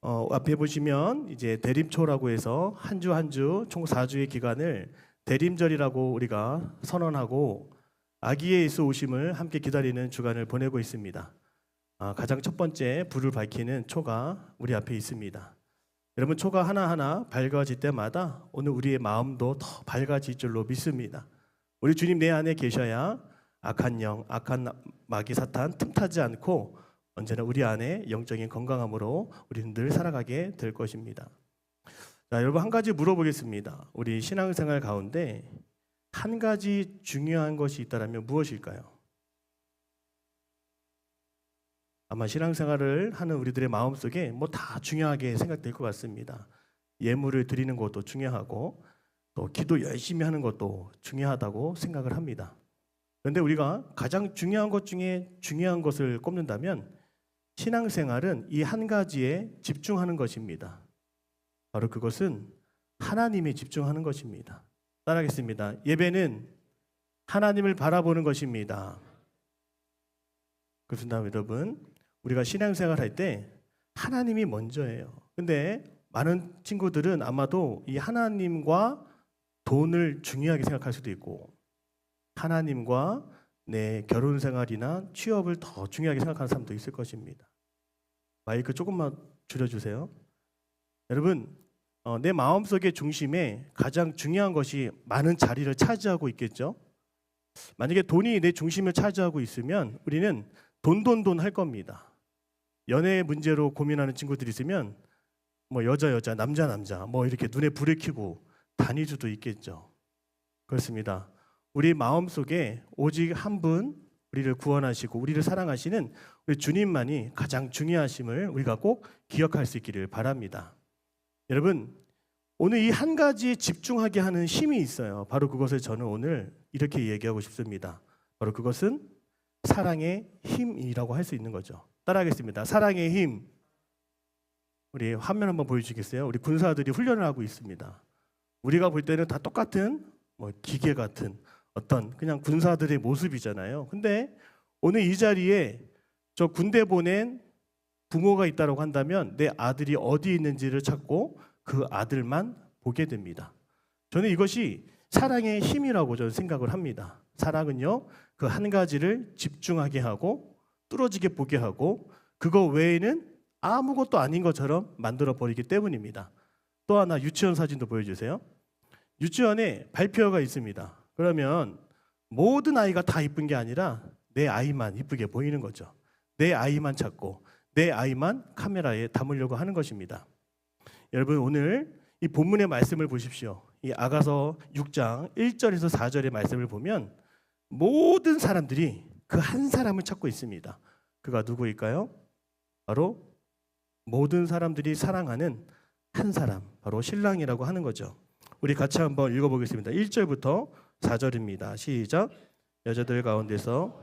앞에 보시면 이제 대림초라고 해서 한 주 한 주 총 4주의 기간을 대림절이라고 우리가 선언하고 아기 예수 오심을 함께 기다리는 주간을 보내고 있습니다. 가장 첫 번째 불을 밝히는 초가 우리 앞에 있습니다. 여러분, 초가 하나하나 밝아질 때마다 오늘 우리의 마음도 더 밝아질 줄로 믿습니다. 우리 주님 내 안에 계셔야 악한 영, 악한 마귀 사탄 틈타지 않고 언제나 우리 안에 영적인 건강함으로 우리는 늘 살아가게 될 것입니다. 자, 여러분, 한 가지 물어보겠습니다. 우리 신앙생활 가운데 한 가지 중요한 것이 있다면 무엇일까요? 아마 신앙생활을 하는 우리들의 마음속에 뭐 다 중요하게 생각될 것 같습니다. 예물을 드리는 것도 중요하고 또 기도 열심히 하는 것도 중요하다고 생각을 합니다. 그런데 우리가 가장 중요한 것 중에 중요한 것을 꼽는다면 신앙생활은 이 한 가지에 집중하는 것입니다. 바로 그것은 하나님에 집중하는 것입니다. 따라하겠습니다. 예배는 하나님을 바라보는 것입니다. 그렇습니다, 여러분. 우리가 신앙생활 할 때 하나님이 먼저예요. 근데 많은 친구들은 아마도 이 하나님과 돈을 중요하게 생각할 수도 있고 하나님과 내 결혼 생활이나 취업을 더 중요하게 생각하는 사람도 있을 것입니다. 마이크 조금만 줄여주세요. 여러분, 내 마음속의 중심에 가장 중요한 것이 많은 자리를 차지하고 있겠죠. 만약에 돈이 내 중심을 차지하고 있으면 우리는 돈 할 겁니다. 연애 문제로 고민하는 친구들이 있으면 뭐 여자 남자 뭐 이렇게 눈에 불을 켜고 다닐 수도 있겠죠. 그렇습니다. 우리 마음속에 오직 한 분 우리를 구원하시고 우리를 사랑하시는 우리 주님만이 가장 중요하심을 우리가 꼭 기억할 수 있기를 바랍니다. 여러분, 오늘 이 한 가지에 집중하게 하는 힘이 있어요. 바로 그것을 저는 오늘 이렇게 얘기하고 싶습니다. 바로 그것은 사랑의 힘이라고 할 수 있는 거죠. 따라하겠습니다. 사랑의 힘. 우리 화면 한번 보여주시겠어요? 우리 군사들이 훈련을 하고 있습니다. 우리가 볼 때는 다 똑같은 기계 같은 어떤 그냥 군사들의 모습이잖아요. 근데 오늘 이 자리에 저 군대 보낸 부모가 있다고 한다면 내 아들이 어디 있는지를 찾고 그 아들만 보게 됩니다. 저는 이것이 사랑의 힘이라고 저는 생각을 합니다. 사랑은요, 그 한 가지를 집중하게 하고 뚫어지게 보게 하고 그거 외에는 아무것도 아닌 것처럼 만들어 버리기 때문입니다. 또 하나 유치원 사진도 보여주세요. 유치원에 발표가 있습니다. 그러면 모든 아이가 다 이쁜 게 아니라 내 아이만 이쁘게 보이는 거죠. 내 아이만 찾고 내 아이만 카메라에 담으려고 하는 것입니다. 여러분, 오늘 이 본문의 말씀을 보십시오. 이 아가서 6장 1절에서 4절의 말씀을 보면 모든 사람들이 그 한 사람을 찾고 있습니다. 그가 누구일까요? 바로 모든 사람들이 사랑하는 한 사람, 바로 신랑이라고 하는 거죠. 우리 같이 한번 읽어보겠습니다. 1절부터 4절입니다. 시작. 여자들 가운데서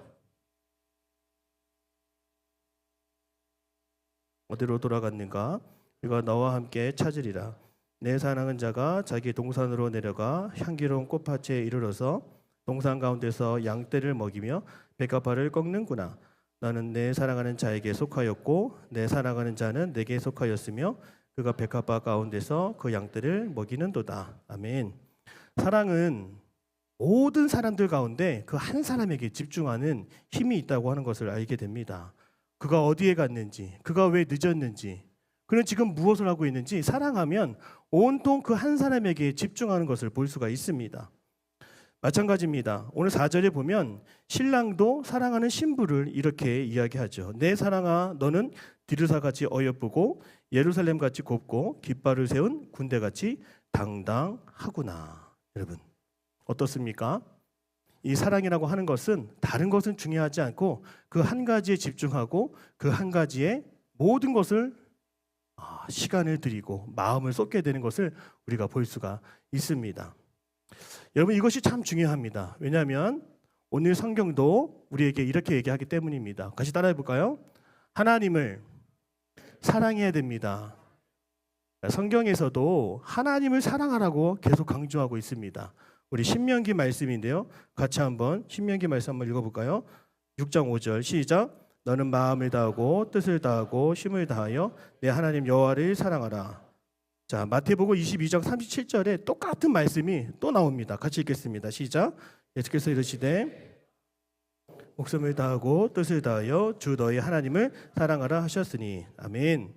어디로 돌아갔는가? 그가 너와 함께 찾으리라. 내 사랑하는 자가 자기 동산으로 내려가 향기로운 꽃밭에 이르러서 동산 가운데서 양떼를 먹이며 백합화를 꺾는구나. 나는 내 사랑하는 자에게 속하였고 내 사랑하는 자는 내게 속하였으며 그가 백합화 가운데서 그 양떼를 먹이는도다. 아멘. 사랑은 모든 사람들 가운데 그 한 사람에게 집중하는 힘이 있다고 하는 것을 알게 됩니다. 그가 어디에 갔는지, 그가 왜 늦었는지, 그는 지금 무엇을 하고 있는지 사랑하면 온통 그 한 사람에게 집중하는 것을 볼 수가 있습니다. 마찬가지입니다. 오늘 4절에 보면 신랑도 사랑하는 신부를 이렇게 이야기하죠. 내 사랑아, 너는 디르사같이 어여쁘고 예루살렘같이 곱고 깃발을 세운 군대같이 당당하구나. 여러분, 어떻습니까? 이 사랑이라고 하는 것은 다른 것은 중요하지 않고 그 한 가지에 집중하고 그 한 가지에 모든 것을 시간을 들이고 마음을 쏟게 되는 것을 우리가 볼 수가 있습니다. 여러분, 이것이 참 중요합니다. 왜냐하면 오늘 성경도 우리에게 이렇게 얘기하기 때문입니다. 같이 따라해 볼까요? 하나님을 사랑해야 됩니다. 성경에서도 하나님을 사랑하라고 계속 강조하고 있습니다. 우리 신명기 말씀인데요. 같이 한번 신명기 말씀 한번 읽어볼까요? 6장 5절 시작. 너는 마음을 다하고 뜻을 다하고 힘을 다하여 내 하나님 여호와를 사랑하라. 자, 마태복음 22장 37절에 똑같은 말씀이 또 나옵니다. 같이 읽겠습니다. 시작. 예수께서 이르시되 목숨을 다하고 뜻을 다하여 주 너희 하나님을 사랑하라 하셨으니. 아멘.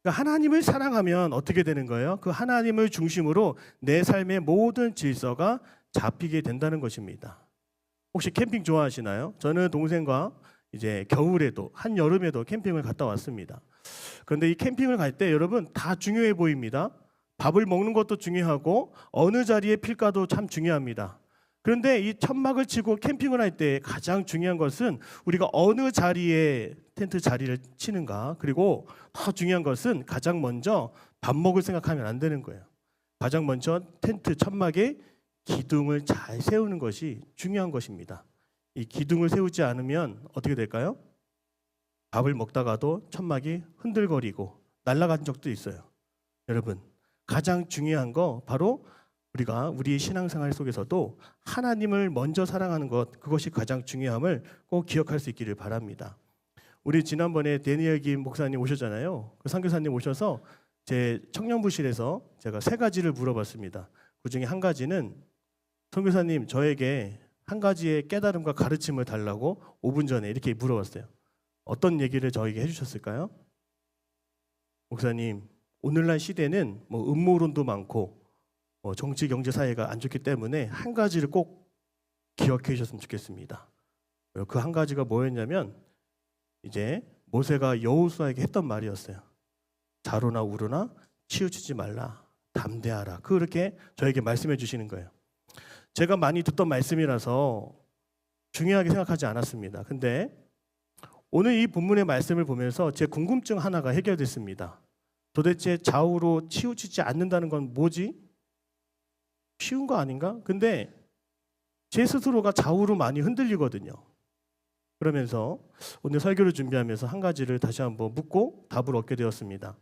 그러니까 하나님을 사랑하면 어떻게 되는 거예요? 그 하나님을 중심으로 내 삶의 모든 질서가 잡히게 된다는 것입니다. 혹시 캠핑 좋아하시나요? 저는 동생과 이제 겨울에도 한여름에도 캠핑을 갔다 왔습니다. 그런데 이 캠핑을 갈 때 여러분 다 중요해 보입니다. 밥을 먹는 것도 중요하고 어느 자리에 필까도 참 중요합니다. 그런데 이 천막을 치고 캠핑을 할 때 가장 중요한 것은 우리가 어느 자리에 텐트 자리를 치는가, 그리고 더 중요한 것은 가장 먼저 밥 먹을 생각하면 안 되는 거예요. 가장 먼저 텐트 천막에 기둥을 잘 세우는 것이 중요한 것입니다. 이 기둥을 세우지 않으면 어떻게 될까요? 밥을 먹다가도 천막이 흔들거리고 날아간 적도 있어요. 여러분, 가장 중요한 거 바로 우리가 우리의 신앙생활 속에서도 하나님을 먼저 사랑하는 것, 그것이 가장 중요함을 꼭 기억할 수 있기를 바랍니다. 우리 지난번에 데니엘 김 목사님 오셨잖아요. 그 선교사님 오셔서 제 청년부실에서 제가 3가지를 물어봤습니다. 그 중에 한 가지는 선교사님 저에게 한 가지의 깨달음과 가르침을 달라고 5분 전에 이렇게 물어봤어요. 어떤 얘기를 저에게 해주셨을까요? 목사님, 오늘날 시대는 뭐 음모론도 많고 정치, 경제, 사회가 안 좋기 때문에 한 가지를 꼭 기억해 주셨으면 좋겠습니다. 그 한 가지가 뭐였냐면 이제 모세가 여호수아에게 했던 말이었어요. 자로나 우로나 치우치지 말라, 담대하라. 그렇게 저에게 말씀해 주시는 거예요. 제가 많이 듣던 말씀이라서 중요하게 생각하지 않았습니다. 근데 오늘 이 본문의 말씀을 보면서 제 궁금증 하나가 해결됐습니다. 도대체 좌우로 치우치지 않는다는 건 뭐지? 쉬운 거 아닌가? 근데 제 스스로가 좌우로 많이 흔들리거든요. 그러면서 오늘 설교를 준비하면서 한 가지를 다시 한번 묻고 답을 얻게 되었습니다.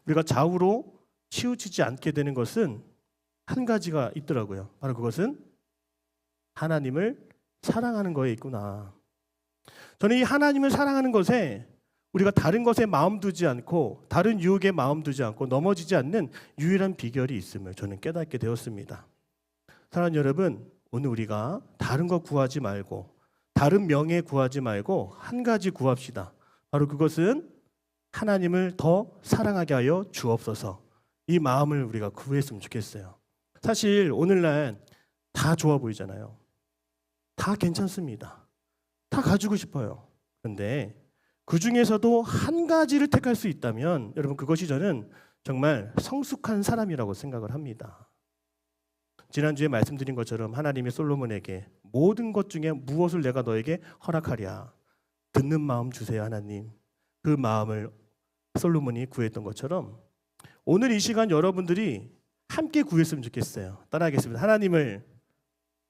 우리가 좌우로 치우치지 않게 되는 것은 한 가지가 있더라고요. 바로 그것은 하나님을 사랑하는 거에 있구나. 저는 이 하나님을 사랑하는 것에 우리가 다른 것에 마음 두지 않고 다른 유혹에 마음 두지 않고 넘어지지 않는 유일한 비결이 있음을 저는 깨닫게 되었습니다. 사랑하는 여러분, 오늘 우리가 다른 거 구하지 말고 다른 명예 구하지 말고 한 가지 구합시다. 바로 그것은 하나님을 더 사랑하게 하여 주옵소서. 이 마음을 우리가 구했으면 좋겠어요. 사실 오늘날 다 좋아 보이잖아요. 다 괜찮습니다. 다 가지고 싶어요. 그런데 그 중에서도 한 가지를 택할 수 있다면 여러분 그것이 저는 정말 성숙한 사람이라고 생각을 합니다. 지난주에 말씀드린 것처럼 하나님이 솔로몬에게 모든 것 중에 무엇을 내가 너에게 허락하랴. 듣는 마음 주세요 하나님. 그 마음을 솔로몬이 구했던 것처럼 오늘 이 시간 여러분들이 함께 구했으면 좋겠어요. 따라하겠습니다. 하나님을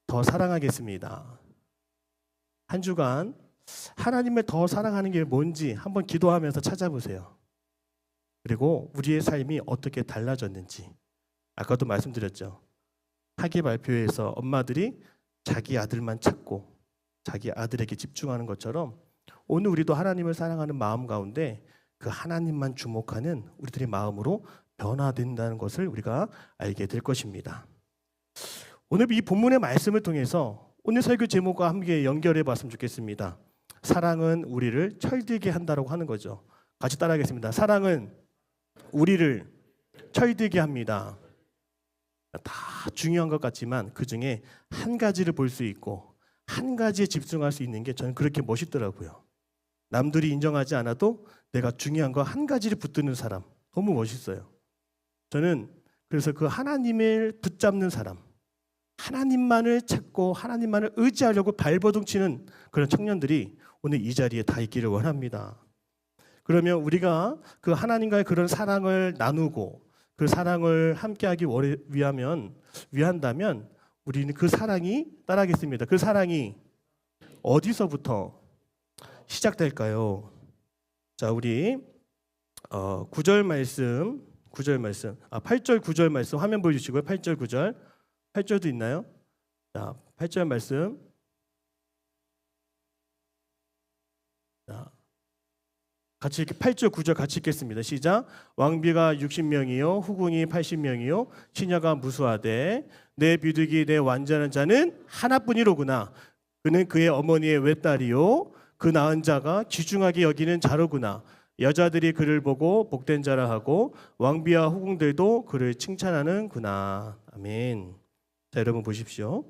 더 사랑하겠습니다. 한 주간 하나님을 더 사랑하는 게 뭔지 한번 기도하면서 찾아보세요. 그리고 우리의 삶이 어떻게 달라졌는지. 아까도 말씀드렸죠. 학위 발표에서 엄마들이 자기 아들만 찾고 자기 아들에게 집중하는 것처럼 오늘 우리도 하나님을 사랑하는 마음 가운데 그 하나님만 주목하는 우리들의 마음으로 변화된다는 것을 우리가 알게 될 것입니다. 오늘 이 본문의 말씀을 통해서 오늘 설교 제목과 함께 연결해 봤으면 좋겠습니다. 사랑은 우리를 철들게 한다라고 하는 거죠. 같이 따라하겠습니다. 사랑은 우리를 철들게 합니다. 다 중요한 것 같지만 그 중에 한 가지를 볼 수 있고 한 가지에 집중할 수 있는 게 저는 그렇게 멋있더라고요. 남들이 인정하지 않아도 내가 중요한 거 한 가지를 붙드는 사람 너무 멋있어요. 저는 그래서 그 하나님을 붙잡는 사람, 하나님만을 찾고 하나님만을 의지하려고 발버둥치는 그런 청년들이 오늘 이 자리에 다 있기를 원합니다. 그러면 우리가 그 하나님과의 그런 사랑을 나누고 그 사랑을 함께하기 위한다면 우리는 그 사랑이 따라하겠습니다. 그 사랑이 어디서부터 시작될까요? 자, 우리 8절 9절 말씀 화면 보여주시고요. 8절 9절 8절도 있나요? 자, 8절 말씀. 자, 같이 이렇게 8절 9절 같이 읽겠습니다. 시작. 왕비가 60명이요 후궁이 80명이요 시녀가 무수하되 내 비둘기 내 완전한 자는 하나뿐이로구나. 그는 그의 어머니의 외딸이요 그 낳은 자가 귀중하게 여기는 자로구나. 여자들이 그를 보고 복된 자라 하고 왕비와 후궁들도 그를 칭찬하는구나. 아멘. 자, 여러분 보십시오.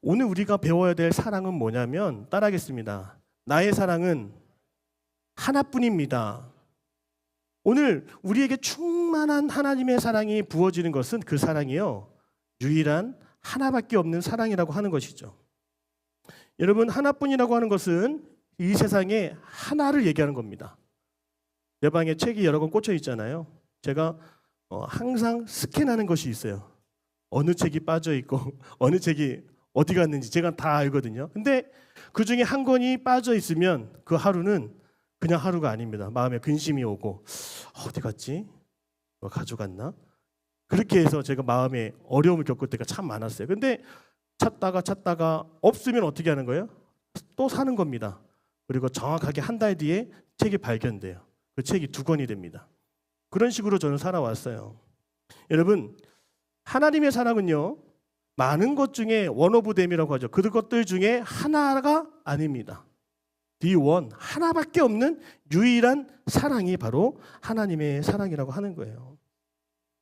오늘 우리가 배워야 될 사랑은 뭐냐면 따라하겠습니다. 나의 사랑은 하나뿐입니다. 오늘 우리에게 충만한 하나님의 사랑이 부어지는 것은 그 사랑이요 유일한 하나밖에 없는 사랑이라고 하는 것이죠. 여러분, 하나뿐이라고 하는 것은 이 세상에 하나를 얘기하는 겁니다. 내 방에 책이 여러 권 꽂혀 있잖아요. 제가 항상 스캔하는 것이 있어요. 어느 책이 빠져 있고 어느 책이 어디 갔는지 제가 다 알거든요. 근데 그 중에 한 권이 빠져 있으면 그 하루는 그냥 하루가 아닙니다. 마음에 근심이 오고 어디 갔지? 가져갔나? 그렇게 해서 제가 마음에 어려움을 겪을 때가 참 많았어요. 근데 찾다가 없으면 어떻게 하는 거예요? 또 사는 겁니다. 그리고 정확하게 한 달 뒤에 책이 발견돼요. 그 책이 2권이 됩니다. 그런 식으로 저는 살아왔어요. 여러분, 하나님의 사랑은요 많은 것 중에 원 오브 댐이라고 하죠. 그것들 중에 하나가 아닙니다. The one, 하나밖에 없는 유일한 사랑이 바로 하나님의 사랑이라고 하는 거예요.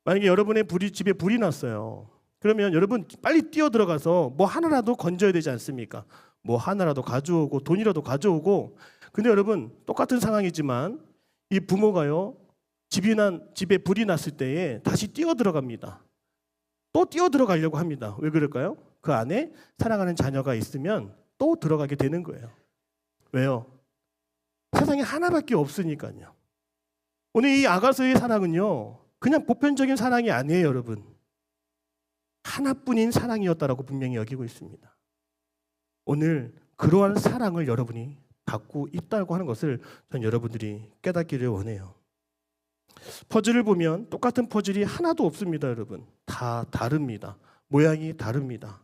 만약에 여러분의 집에 불이 났어요. 그러면 여러분 빨리 뛰어 들어가서 뭐 하나라도 건져야 되지 않습니까? 뭐 하나라도 가져오고 돈이라도 가져오고. 근데 여러분 똑같은 상황이지만 이 부모가요 집에 불이 났을 때에 다시 뛰어 들어갑니다. 또 뛰어 들어가려고 합니다. 왜 그럴까요? 그 안에 사랑하는 자녀가 있으면 또 들어가게 되는 거예요. 왜요? 세상에 하나밖에 없으니까요. 오늘 이 아가서의 사랑은요 그냥 보편적인 사랑이 아니에요, 여러분. 하나뿐인 사랑이었다라고 분명히 여기고 있습니다. 오늘 그러한 사랑을 여러분이 갖고 있다고 하는 것을 전 여러분들이 깨닫기를 원해요. 퍼즐을 보면 똑같은 퍼즐이 하나도 없습니다, 여러분. 다 다릅니다. 모양이 다릅니다.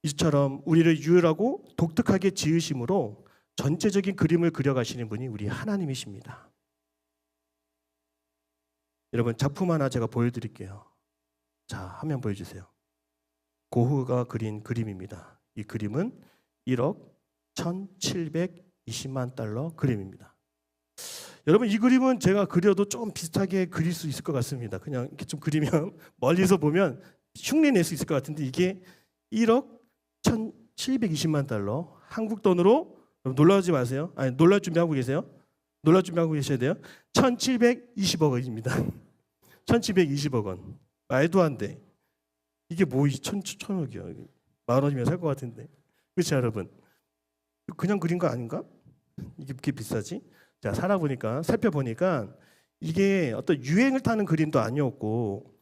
이처럼 우리를 유일하고 독특하게 지으심으로 전체적인 그림을 그려가시는 분이 우리 하나님이십니다. 여러분, 작품 하나 제가 보여드릴게요. 자, 화면 보여주세요. 고흐가 그린 그림입니다. 이 그림은 1억 1720만 달러 그림입니다. 여러분, 이 그림은 제가 그려도 좀 비슷하게 그릴 수 있을 것 같습니다. 그냥 이렇게 좀 그리면 멀리서 보면 흉내 낼 수 있을 것 같은데 이게 1억 1720만 달러 한국 돈으로, 놀라지 마세요. 아니, 놀랄 준비하고 계세요? 놀랄 준비하고 계셔야 돼요. 1720억 원입니다. 1720억 원. 말도 안 돼. 이게 뭐 1000억이야. 10,000원이면 살 것 같은데. 그렇죠, 여러분? 그냥 그린 거 아닌가? 이게 이렇게 비싸지? 자, 살펴보니까 이게 어떤 유행을 타는 그림도 아니었고,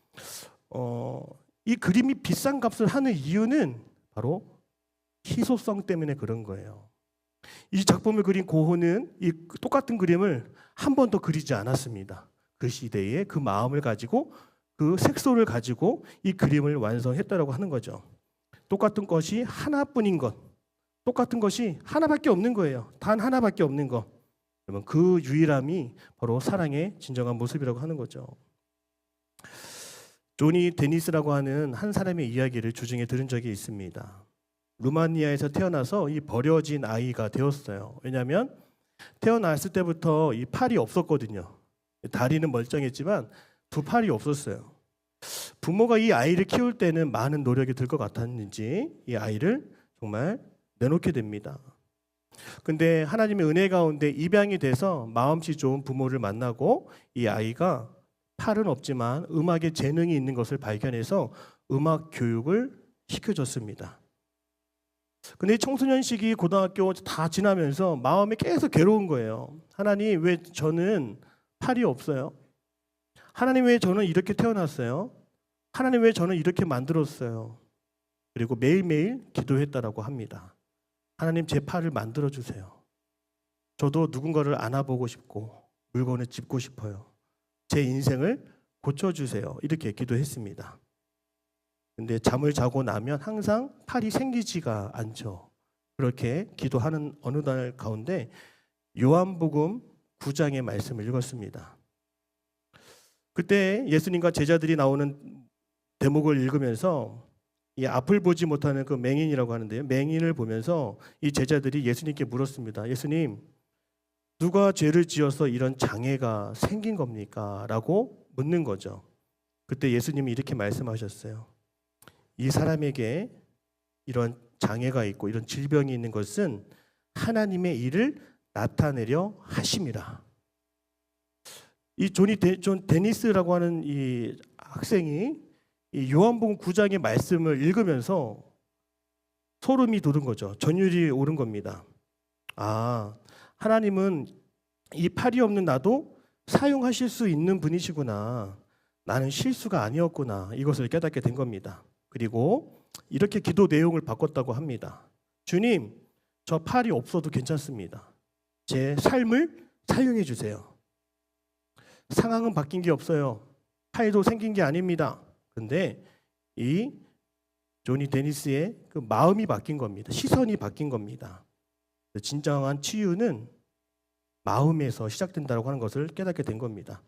이 그림이 비싼 값을 하는 이유는 바로 희소성 때문에 그런 거예요. 이 작품을 그린 고흐는 이 똑같은 그림을 한 번도 그리지 않았습니다. 그 시대에 그 마음을 가지고 그 색소를 가지고 이 그림을 완성했다라고 하는 거죠. 똑같은 것이 하나뿐인 것, 똑같은 것이 하나밖에 없는 거예요. 단 하나밖에 없는 것. 그러면 그 유일함이 바로 사랑의 진정한 모습이라고 하는 거죠. 조니 데니스라고 하는 한 사람의 이야기를 주중에 들은 적이 있습니다. 루마니아에서 태어나서 이 버려진 아이가 되었어요. 왜냐하면 태어났을 때부터 이 팔이 없었거든요. 다리는 멀쩡했지만 두 팔이 없었어요. 부모가 이 아이를 키울 때는 많은 노력이 들 것 같았는지 이 아이를 정말 내놓게 됩니다. 근데 하나님의 은혜 가운데 입양이 돼서 마음씨 좋은 부모를 만나고 이 아이가 팔은 없지만 음악에 재능이 있는 것을 발견해서 음악 교육을 시켜줬습니다. 근데 청소년 시기 고등학교 다 지나면서 마음이 계속 괴로운 거예요. 하나님, 왜 저는 팔이 없어요? 하나님, 왜 저는 이렇게 태어났어요? 하나님, 왜 저는 이렇게 만들었어요? 그리고 매일매일 기도했다라고 합니다. 하나님, 제 팔을 만들어주세요. 저도 누군가를 안아보고 싶고 물건을 짚고 싶어요. 제 인생을 고쳐주세요. 이렇게 기도했습니다. 근데 잠을 자고 나면 항상 팔이 생기지가 않죠. 그렇게 기도하는 어느 날 가운데 요한복음 9장의 말씀을 읽었습니다. 그때 예수님과 제자들이 나오는 대목을 읽으면서 이 앞을 보지 못하는 그 맹인이라고 하는데요. 맹인을 보면서 이 제자들이 예수님께 물었습니다. 예수님, 누가 죄를 지어서 이런 장애가 생긴 겁니까? 라고 묻는 거죠. 그때 예수님이 이렇게 말씀하셨어요. 이 사람에게 이런 장애가 있고 이런 질병이 있는 것은 하나님의 일을 나타내려 하심이라. 이 존 데니스라고 하는 이 학생이 이 요한복음 9장의 말씀을 읽으면서 소름이 돋은 거죠. 전율이 오른 겁니다. 아, 하나님은 이 팔이 없는 나도 사용하실 수 있는 분이시구나. 나는 실수가 아니었구나. 이것을 깨닫게 된 겁니다. 그리고 이렇게 기도 내용을 바꿨다고 합니다. 주님, 저 팔이 없어도 괜찮습니다. 제 삶을 사용해 주세요. 상황은 바뀐 게 없어요. 팔도 생긴 게 아닙니다. 그런데 이 조니 데니스의 그 마음이 바뀐 겁니다. 시선이 바뀐 겁니다. 진정한 치유는 마음에서 시작된다고 하는 것을 깨닫게 된 겁니다.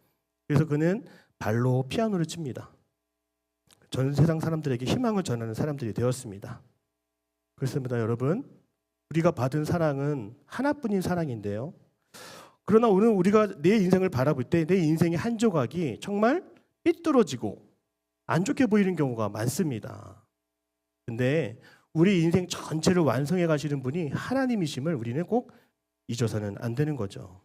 그래서 그는 발로 피아노를 칩니다. 전 세상 사람들에게 희망을 전하는 사람들이 되었습니다. 그렇습니다, 여러분. 우리가 받은 사랑은 하나뿐인 사랑인데요. 그러나 오늘 우리가 내 인생을 바라볼 때 내 인생의 한 조각이 정말 삐뚤어지고 안 좋게 보이는 경우가 많습니다. 근데 우리 인생 전체를 완성해 가시는 분이 하나님이심을 우리는 꼭 잊어서는 안 되는 거죠.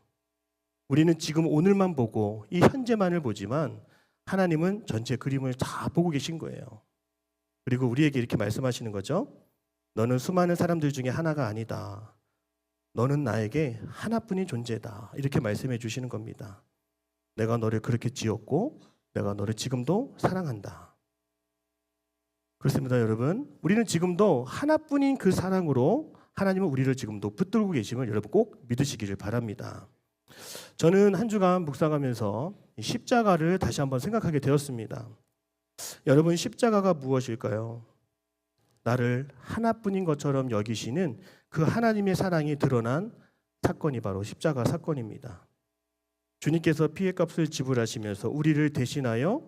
우리는 지금 오늘만 보고 이 현재만을 보지만 하나님은 전체 그림을 다 보고 계신 거예요. 그리고 우리에게 이렇게 말씀하시는 거죠. 너는 수많은 사람들 중에 하나가 아니다. 너는 나에게 하나뿐인 존재다. 이렇게 말씀해 주시는 겁니다. 내가 너를 그렇게 지었고 내가 너를 지금도 사랑한다. 그렇습니다, 여러분. 우리는 지금도 하나뿐인 그 사랑으로 하나님은 우리를 지금도 붙들고 계심을 여러분 꼭 믿으시기를 바랍니다. 저는 한 주간 묵상하면서 십자가를 다시 한번 생각하게 되었습니다. 여러분, 십자가가 무엇일까요? 나를 하나뿐인 것처럼 여기시는 그 하나님의 사랑이 드러난 사건이 바로 십자가 사건입니다. 주님께서 피의 값을 지불하시면서 우리를 대신하여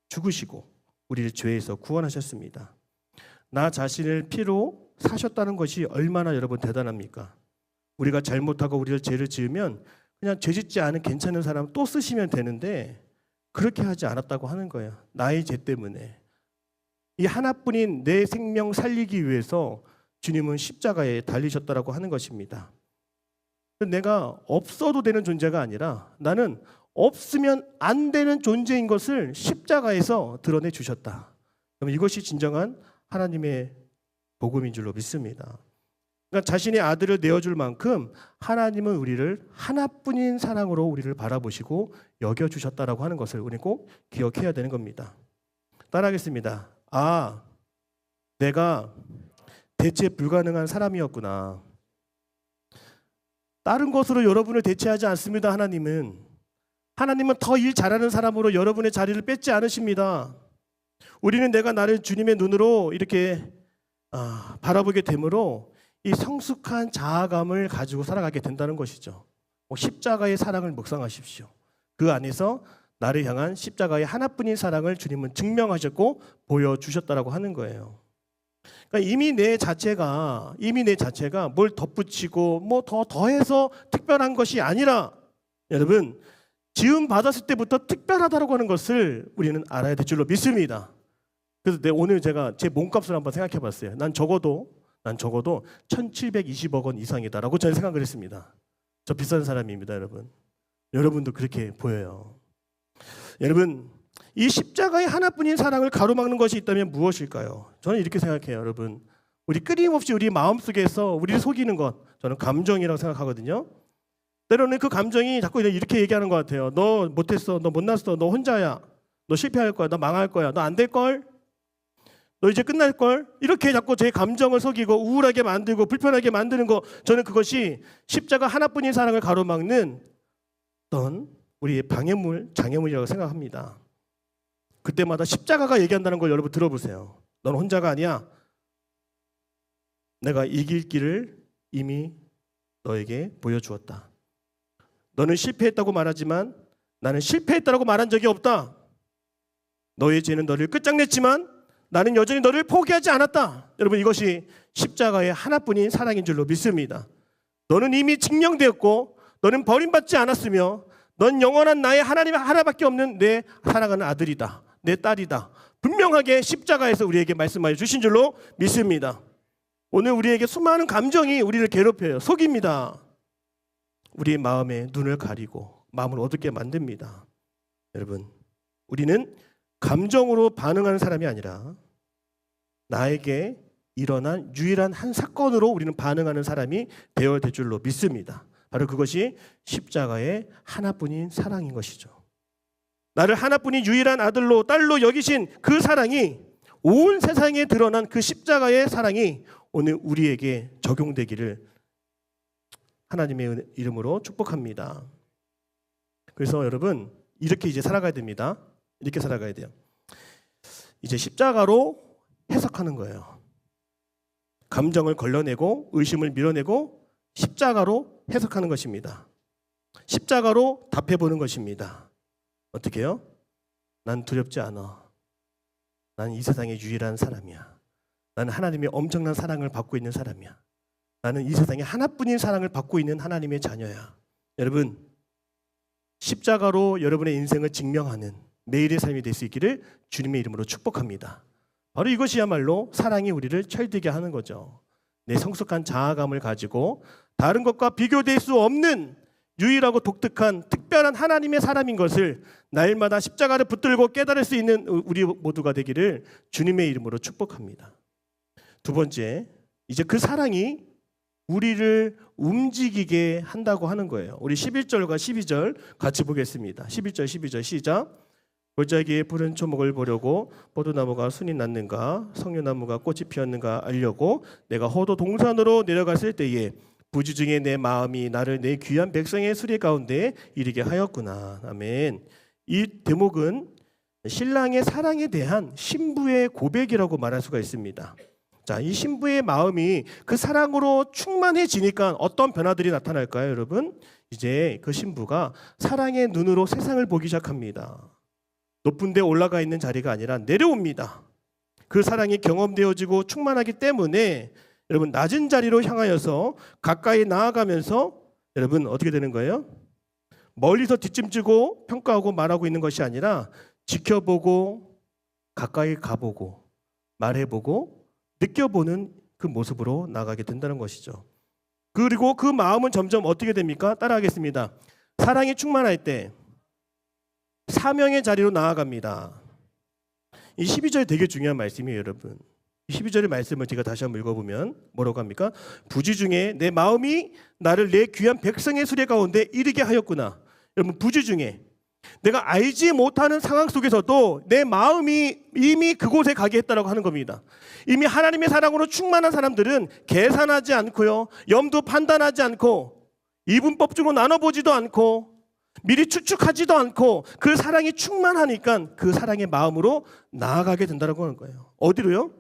죽으시고 우리를 죄에서 구원하셨습니다. 나 자신을 피로 사셨다는 것이 얼마나 여러분 대단합니까? 우리가 잘못하고 우리를 죄를 지으면 그냥 죄 짓지 않은 괜찮은 사람 또 쓰시면 되는데 그렇게 하지 않았다고 하는 거예요. 나의 죄 때문에. 이 하나뿐인 내 생명 살리기 위해서 주님은 십자가에 달리셨다라고 하는 것입니다. 내가 없어도 되는 존재가 아니라 나는 없으면 안 되는 존재인 것을 십자가에서 드러내 주셨다. 그럼 이것이 진정한 하나님의 복음인 줄로 믿습니다. 그러니까 자신의 아들을 내어줄 만큼 하나님은 우리를 하나뿐인 사랑으로 우리를 바라보시고 여겨주셨다라고 하는 것을 우리 꼭 기억해야 되는 겁니다. 따라하겠습니다. 아, 내가 대체 불가능한 사람이었구나. 다른 것으로 여러분을 대체하지 않습니다. 하나님은 더 일 잘하는 사람으로 여러분의 자리를 뺏지 않으십니다. 우리는 내가 나를 주님의 눈으로 이렇게 바라보게 되므로 이 성숙한 자아감을 가지고 살아가게 된다는 것이죠. 십자가의 사랑을 묵상하십시오. 그 안에서 나를 향한 십자가의 하나뿐인 사랑을 주님은 증명하셨고 보여주셨다라고 하는 거예요. 그러니까 이미 내 자체가 뭘 덧붙이고 뭐 더해서 특별한 것이 아니라 여러분 지음 받았을 때부터 특별하다라고 하는 것을 우리는 알아야 될 줄로 믿습니다. 그래서 오늘 제가 제 몸값을 한번 생각해 봤어요. 난 적어도 1720억 원 이상이다라고 저는 생각을 했습니다. 저 비싼 사람입니다, 여러분. 여러분도 그렇게 보여요. 여러분, 이 십자가의 하나뿐인 사랑을 가로막는 것이 있다면 무엇일까요? 저는 이렇게 생각해요, 여러분. 우리 끊임없이 우리 마음속에서 우리를 속이는 것, 저는 감정이라고 생각하거든요. 때로는 그 감정이 자꾸 이렇게 얘기하는 것 같아요. 너 못했어, 너 못났어, 너 혼자야, 너 실패할 거야, 너 망할 거야, 너 안 될 걸, 너 이제 끝날 걸. 이렇게 자꾸 제 감정을 속이고 우울하게 만들고 불편하게 만드는 거, 저는 그것이 십자가 하나뿐인 사랑을 가로막는 어떤 우리의 장애물이라고 생각합니다. 그때마다 십자가가 얘기한다는 걸 여러분 들어보세요. 넌 혼자가 아니야. 내가 이길 길을 이미 너에게 보여주었다. 너는 실패했다고 말하지만 나는 실패했다고 말한 적이 없다. 너의 죄는 너를 끝장냈지만 나는 여전히 너를 포기하지 않았다. 여러분, 이것이 십자가의 하나뿐인 사랑인 줄로 믿습니다. 너는 이미 증명되었고 너는 버림받지 않았으며 넌 영원한 나의 하나님 하나밖에 없는 내 사랑하는 아들이다. 내 딸이다. 분명하게 십자가에서 우리에게 말씀하여 주신 줄로 믿습니다. 오늘 우리에게 수많은 감정이 우리를 괴롭혀요. 속입니다. 우리의 마음에 눈을 가리고 마음을 어둡게 만듭니다. 여러분, 우리는 감정으로 반응하는 사람이 아니라 나에게 일어난 유일한 한 사건으로 우리는 반응하는 사람이 되어야 될 줄로 믿습니다. 바로 그것이 십자가의 하나뿐인 사랑인 것이죠. 나를 하나뿐인 유일한 아들로 딸로 여기신 그 사랑이, 온 세상에 드러난 그 십자가의 사랑이 오늘 우리에게 적용되기를 하나님의 이름으로 축복합니다. 그래서 여러분, 이렇게 이제 살아가야 됩니다. 이렇게 살아가야 돼요. 이제 십자가로 해석하는 거예요. 감정을 걸러내고 의심을 밀어내고 십자가로 해석하는 것입니다. 십자가로 답해보는 것입니다. 어떻게 해요? 난 두렵지 않아. 난 이 세상의 유일한 사람이야. 나는 하나님의 엄청난 사랑을 받고 있는 사람이야. 나는 이 세상에 하나뿐인 사랑을 받고 있는 하나님의 자녀야. 여러분, 십자가로 여러분의 인생을 증명하는 매일의 삶이 될 수 있기를 주님의 이름으로 축복합니다. 바로 이것이야말로 사랑이 우리를 철들게 하는 거죠. 내 성숙한 자아감을 가지고 다른 것과 비교될 수 없는 유일하고 독특한 특별한 하나님의 사람인 것을 날마다 십자가를 붙들고 깨달을 수 있는 우리 모두가 되기를 주님의 이름으로 축복합니다. 두 번째, 이제 그 사랑이 우리를 움직이게 한다고 하는 거예요. 우리 11절과 12절 같이 보겠습니다. 11절 12절 시작. 골짜기에 푸른 초목을 보려고 포도나무가 순이 났는가 석류나무가 꽃이 피었는가 알려고 내가 호도 동산으로 내려갔을 때에 부지중에 내 마음이 나를 내 귀한 백성의 수레 가운데 이르게 하였구나. 아멘. 이 대목은 신랑의 사랑에 대한 신부의 고백이라고 말할 수가 있습니다. 자, 이 신부의 마음이 그 사랑으로 충만해지니까 어떤 변화들이 나타날까요, 여러분? 이제 그 신부가 사랑의 눈으로 세상을 보기 시작합니다. 높은 데 올라가 있는 자리가 아니라 내려옵니다. 그 사랑이 경험되어지고 충만하기 때문에 여러분, 낮은 자리로 향하여서 가까이 나아가면서 여러분 어떻게 되는 거예요? 멀리서 뒷짐지고 평가하고 말하고 있는 것이 아니라 지켜보고 가까이 가보고 말해보고 느껴보는 그 모습으로 나가게 된다는 것이죠. 그리고 그 마음은 점점 어떻게 됩니까? 따라하겠습니다. 사랑이 충만할 때 사명의 자리로 나아갑니다. 이 12절 되게 중요한 말씀이에요, 여러분. 이 12절의 말씀을 제가 다시 한번 읽어보면 뭐라고 합니까? 부지중에 내 마음이 나를 내 귀한 백성의 수레 가운데 이르게 하였구나. 여러분, 부지중에 내가 알지 못하는 상황 속에서도 내 마음이 이미 그곳에 가게 했다라고 하는 겁니다. 이미 하나님의 사랑으로 충만한 사람들은 계산하지 않고요, 염두 판단하지 않고 이분법적으로 나눠보지도 않고 미리 추측하지도 않고 그 사랑이 충만하니까 그 사랑의 마음으로 나아가게 된다고 하는 거예요. 어디로요?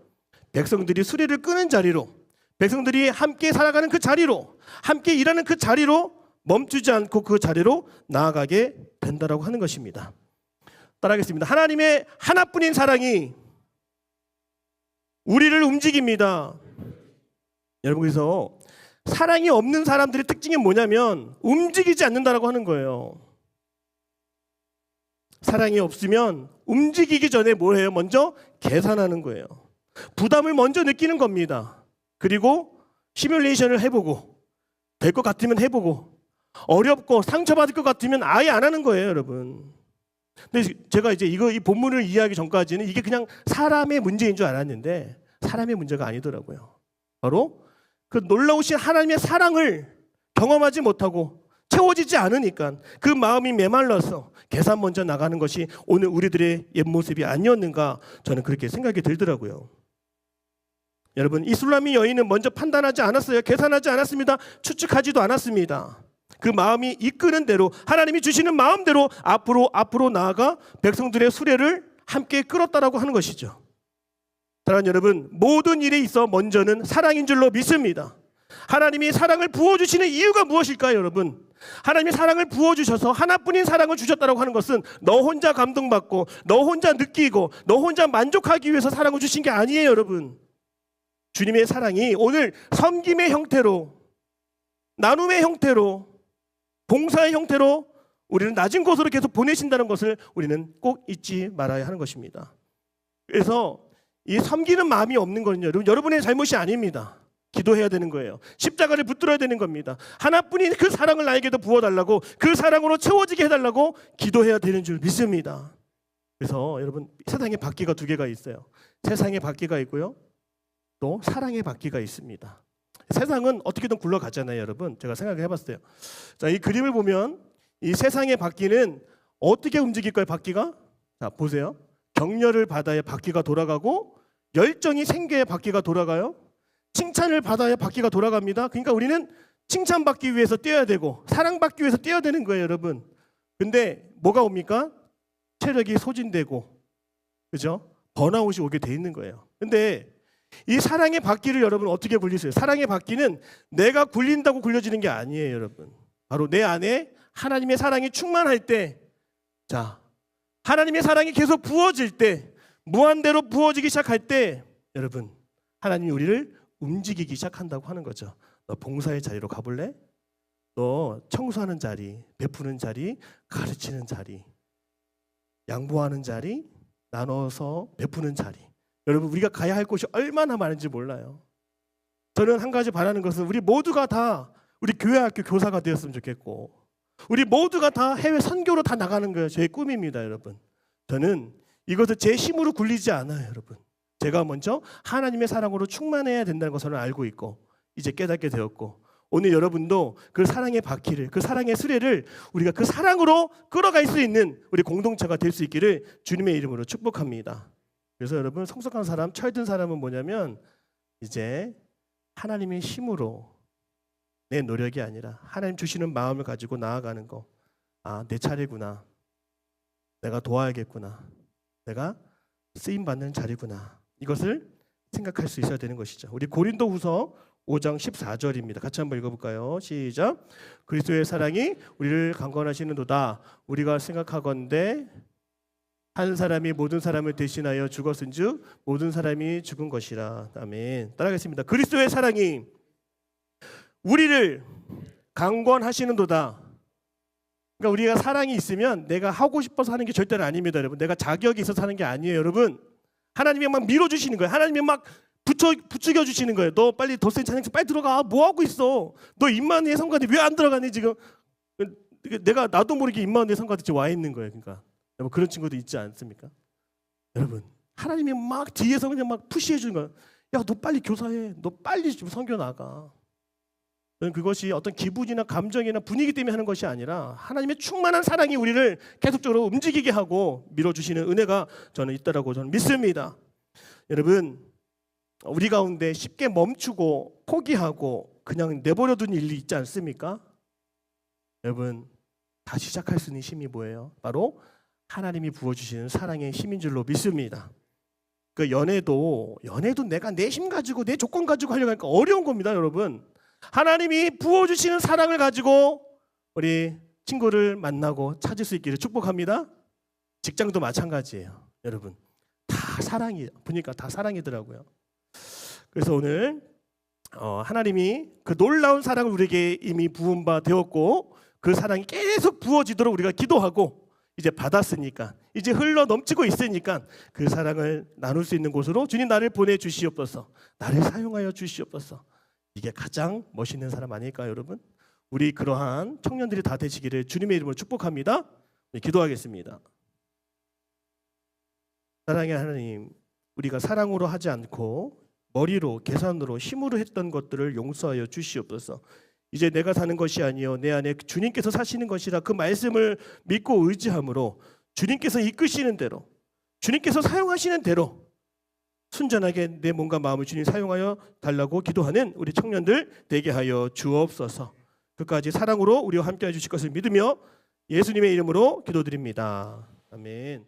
백성들이 수레를 끄는 자리로, 백성들이 함께 살아가는 그 자리로, 함께 일하는 그 자리로 멈추지 않고 그 자리로 나아가게 된다고 하는 것입니다. 따라하겠습니다. 하나님의 하나뿐인 사랑이 우리를 움직입니다. 여러분, 그래서 사랑이 없는 사람들의 특징이 뭐냐면 움직이지 않는다라고 하는 거예요. 사랑이 없으면 움직이기 전에 뭘 해요? 먼저 계산하는 거예요. 부담을 먼저 느끼는 겁니다. 그리고 시뮬레이션을 해보고 될 것 같으면 해보고 어렵고 상처받을 것 같으면 아예 안 하는 거예요, 여러분. 근데 제가 이제 이 본문을 이해하기 전까지는 이게 그냥 사람의 문제인 줄 알았는데 사람의 문제가 아니더라고요. 바로 그 놀라우신 하나님의 사랑을 경험하지 못하고 채워지지 않으니까 그 마음이 메말라서 계산 먼저 나가는 것이 오늘 우리들의 옛 모습이 아니었는가, 저는 그렇게 생각이 들더라고요. 여러분, 이 술라미 여인은 먼저 판단하지 않았어요. 계산하지 않았습니다. 추측하지도 않았습니다. 그 마음이 이끄는 대로, 하나님이 주시는 마음대로 앞으로 나아가 백성들의 수레를 함께 끌었다라고 하는 것이죠. 사랑하는 여러분, 모든 일에 있어 먼저는 사랑인 줄로 믿습니다. 하나님이 사랑을 부어주시는 이유가 무엇일까요, 여러분? 하나님이 사랑을 부어주셔서 하나뿐인 사랑을 주셨다고 하는 것은 너 혼자 감동받고 너 혼자 느끼고 너 혼자 만족하기 위해서 사랑을 주신 게 아니에요, 여러분. 주님의 사랑이 오늘 섬김의 형태로, 나눔의 형태로, 봉사의 형태로 우리는 낮은 곳으로 계속 보내신다는 것을 우리는 꼭 잊지 말아야 하는 것입니다. 그래서 이 섬기는 마음이 없는 거는요, 여러분의 잘못이 아닙니다. 기도해야 되는 거예요. 십자가를 붙들어야 되는 겁니다. 하나뿐인 그 사랑을 나에게도 부어달라고, 그 사랑으로 채워지게 해달라고 기도해야 되는 줄 믿습니다. 그래서 여러분, 세상에 바퀴가 두 개가 있어요. 세상에 바퀴가 있고요, 또 사랑의 바퀴가 있습니다. 세상은 어떻게든 굴러가잖아요, 여러분. 제가 생각을 해봤어요. 자, 이 그림을 보면 이 세상의 바퀴는 어떻게 움직일까요? 바퀴가? 자, 보세요. 격려를 받아야 바퀴가 돌아가고, 열정이 생겨야 바퀴가 돌아가요. 칭찬을 받아야 바퀴가 돌아갑니다. 그러니까 우리는 칭찬받기 위해서 뛰어야 되고 사랑받기 위해서 뛰어야 되는 거예요, 여러분. 근데 뭐가 옵니까? 체력이 소진되고, 그죠? 번아웃이 오게 돼 있는 거예요. 근데 이 사랑의 바퀴를 여러분 어떻게 굴리세요? 사랑의 바퀴는 내가 굴린다고 굴려지는 게 아니에요, 여러분. 바로 내 안에 하나님의 사랑이 충만할 때, 자, 하나님의 사랑이 계속 부어질 때, 무한대로 부어지기 시작할 때, 여러분, 하나님이 우리를 움직이기 시작한다고 하는 거죠. 너 봉사의 자리로 가볼래? 너 청소하는 자리, 베푸는 자리, 가르치는 자리, 양보하는 자리, 나눠서 베푸는 자리. 여러분, 우리가 가야 할 곳이 얼마나 많은지 몰라요. 저는 한 가지 바라는 것은 우리 모두가 다 우리 교회 학교 교사가 되었으면 좋겠고, 우리 모두가 다 해외 선교로 다 나가는 거예요. 제 꿈입니다, 여러분. 저는 이것을 제 힘으로 굴리지 않아요, 여러분. 제가 먼저 하나님의 사랑으로 충만해야 된다는 것을 알고 있고 이제 깨닫게 되었고, 오늘 여러분도 그 사랑의 바퀴를, 그 사랑의 수레를 우리가 그 사랑으로 끌어갈 수 있는 우리 공동체가 될 수 있기를 주님의 이름으로 축복합니다. 그래서 여러분, 성숙한 사람, 철든 사람은 뭐냐면 이제 하나님의 힘으로, 내 노력이 아니라 하나님 주시는 마음을 가지고 나아가는 거. 아, 내 차례구나. 내가 도와야겠구나. 내가 쓰임받는 자리구나. 이것을 생각할 수 있어야 되는 것이죠. 우리 고린도후서 5장 14절입니다. 같이 한번 읽어볼까요? 시작. 그리스도의 사랑이 우리를 강권하시는도다. 우리가 생각하건대 한 사람이 모든 사람을 대신하여 죽었은즉 모든 사람이 죽은 것이라. 아멘. 따라가겠습니다. 그리스도의 사랑이 우리를 강권하시는도다. 그러니까 우리가 사랑이 있으면 내가 하고 싶어서 하는 게 절대로 아닙니다, 여러분. 내가 자격이 있어서 하는 게 아니에요, 여러분. 하나님이 막 밀어주시는 거예요. 하나님이 막 부추겨 주시는 거예요. 너 빨리 더 센 찬양팀 빨리 들어가. 뭐 하고 있어? 너 임마누엘 성가대 왜 안 들어가니 지금? 내가 나도 모르게 임마누엘 성가대 지금 와 있는 거예요. 그러니까 뭐 그런 친구도 있지 않습니까? 여러분, 하나님이 막 뒤에서 그냥 막 푸시해 주는 거예요. 야, 너 빨리 교사해. 너 빨리 좀 선교 나가. 그것이 어떤 기분이나 감정이나 분위기 때문에 하는 것이 아니라 하나님의 충만한 사랑이 우리를 계속적으로 움직이게 하고 밀어주시는 은혜가 저는 있다라고 저는 믿습니다. 여러분, 우리 가운데 쉽게 멈추고 포기하고 그냥 내버려둔 일이 있지 않습니까? 여러분, 다시 시작할 수 있는 힘이 뭐예요? 바로 하나님이 부어주시는 사랑의 힘인 줄로 믿습니다. 그 연애도 내가 내 힘 가지고 내 조건 가지고 하려고 하니까 어려운 겁니다, 여러분. 하나님이 부어주시는 사랑을 가지고 우리 친구를 만나고 찾을 수 있기를 축복합니다. 직장도 마찬가지예요, 여러분. 다 사랑이에요. 보니까 다 사랑이더라고요. 그래서 오늘 하나님이 그 놀라운 사랑을 우리에게 이미 부은 바 되었고, 그 사랑이 계속 부어지도록 우리가 기도하고 이제 받았으니까, 이제 흘러 넘치고 있으니까 그 사랑을 나눌 수 있는 곳으로 주님 나를 보내주시옵소서. 나를 사용하여 주시옵소서. 이게 가장 멋있는 사람 아닐까요, 여러분? 우리 그러한 청년들이 다 되시기를 주님의 이름으로 축복합니다. 네, 기도하겠습니다. 사랑의 하나님, 우리가 사랑으로 하지 않고 머리로, 계산으로, 힘으로 했던 것들을 용서하여 주시옵소서. 이제 내가 사는 것이 아니요 내 안에 주님께서 사시는 것이라 그 말씀을 믿고 의지함으로 주님께서 이끄시는 대로, 주님께서 사용하시는 대로 순전하게 내 몸과 마음을 주님 사용하여 달라고 기도하는 우리 청년들 되게 하여 주옵소서. 끝까지 사랑으로 우리와 함께 해주실 것을 믿으며 예수님의 이름으로 기도드립니다. 아멘.